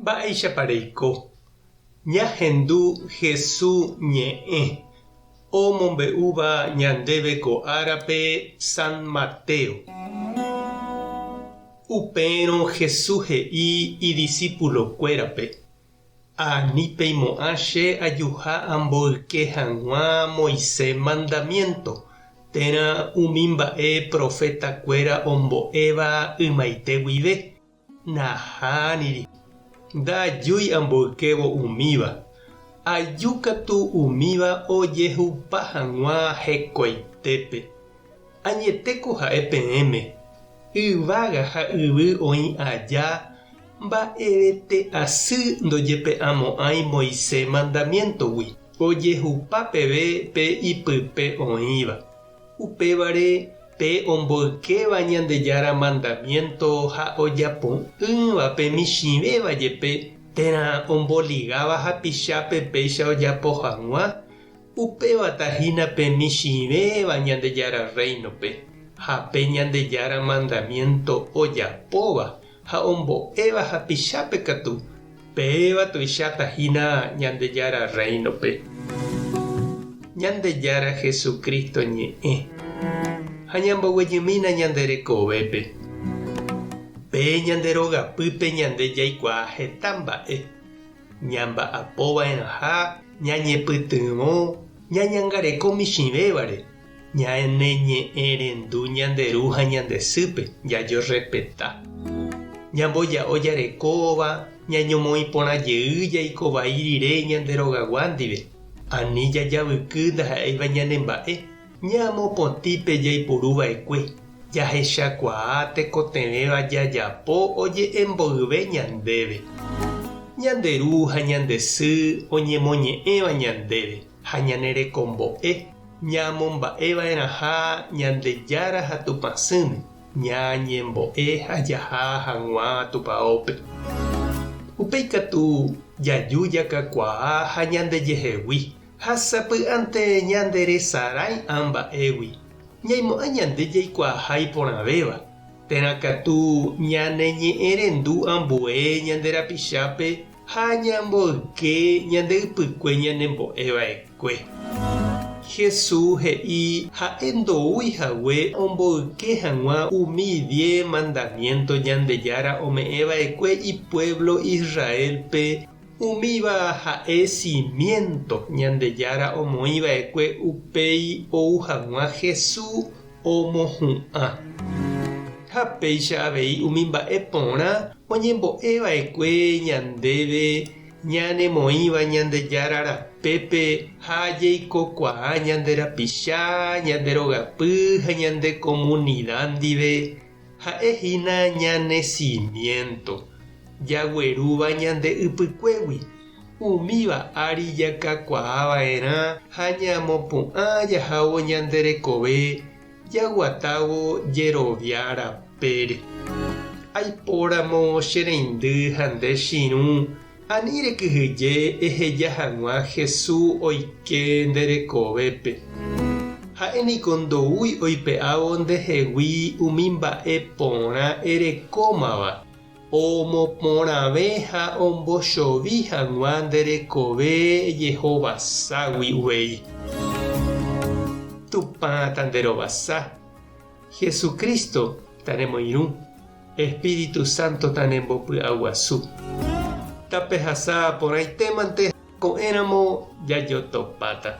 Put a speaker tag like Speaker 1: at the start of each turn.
Speaker 1: Mba'eichapareiko. Ñahendu Jesús ñe'ẽ omombe'úva ñandéve ko árape San Mateo. Upérõ Jesús he'i idiscípulokuérape: Anípeimo'ã che ajuha amboyke hag̃ua Moisés mandamiento térã umi mba'e profetakuéra ombo'éva ymaite guive. Nahániri. Ndajúi amboykévo umíva. Ajúkatu umíva ojehupa hag̃ua hekoitépe. Añetéko ha'e peẽme. Yvága ha yvy oĩ aja mba'evete asy ndojepe'amo'ãi Moisés mandamientogui. Ojehupa peve pe ipype oĩva. Upévare pe omboykéva Ñandejára mandamiento ha ojapo'ỹva pe michĩvéva jepe térã omboligáva hapichápe péicha ojapo hag̃ua. Upévatahína pe michĩvéva Ñandejára reinope. Ha pe Ñandejára mandamiento ojapóva ha ombo'éva hapichápe katu péva tuichatahína Ñandejára reinope. Ñandejára Jesucristo ñe'ẽ ha ñamboguejymína ñanderekovépe. Pe ñanderogapýpe ñande jaikuaa heta mba'e. Ñamba'apova'erãha ñañepytyvõ ñañangareko michĩvévare. Ñaneñe'ẽrendu ñanderu ha ñandesýpe jajorepeta. Ñamboja'o jarekóva ñañomoĩ porãjey jaikovai rire ñanderogagua ndive. Ani jajavyky ndaha'éiva ñanemba'e. Ñamopotĩpe jaiporuva'ekue. Jahechakuaa tekotevẽva jajapo oje'emboyve ñandéve. Ñanderu ha ñandesy oñemoñe'ẽva ñandéve ha ñanerekombo'e. Ñamomba'eva'erãha Ñandejára ha Tupãsýme. Ñañembo'e ha jaha hag̃ua tupãópe. Upéikatu jaju jakakuaa ha ñandejehegui. Ha sapy'ánte ñanderesarái mba'égui. Ñaimo'ã ñande jaikuaahái porãvéva. Térãkatu ñaneñe'ẽrendu ambue ñanderapichápe ha ñamboyke ñandeypykue ñanembo'eva'ekue. Jesús he'i ha'e ndoúihague omboyke hag̃ua umi 10 mandamiento Ñandejára ome'ẽva'ekue ipueblo Israelpe. Umíva ha'e cimiento Ñandejára omoĩva'ekue upéi ou hag̃ua Jesús omohu'ã. Ha péicha avei umi mba'e porã oñembo'eva'ekue ñandéve ñanemoĩva Ñandejára rapépe ha jaikokuaa ñanderapicha, ñanderogapy ha ñande comunidad ndive. Ha'ehína ñane cimiento. Jaguerúva ñande ypykuégui. Umíva ári jakakuaava'erã ha ñamopu'ã jahávo ñanderekove jaguatávo jerovia rapére. Aipóramo che reindy ha nde chiru ani rekyhyje eheja hag̃ua Jesús oike nderekovépe. Ha'éniko ndoúi oipe'ávo ndehegui umi mba'e porã erekómava. Omoporãve ha ombochovy hag̃ua nderekove Jehovaságui uvéi. Tupãta nderovasa. Jesucristo taremoirũ. Espíritu Santo tanembopy'aguasu. Tapehasa porãitémante ko'ẽramo jajotopáta.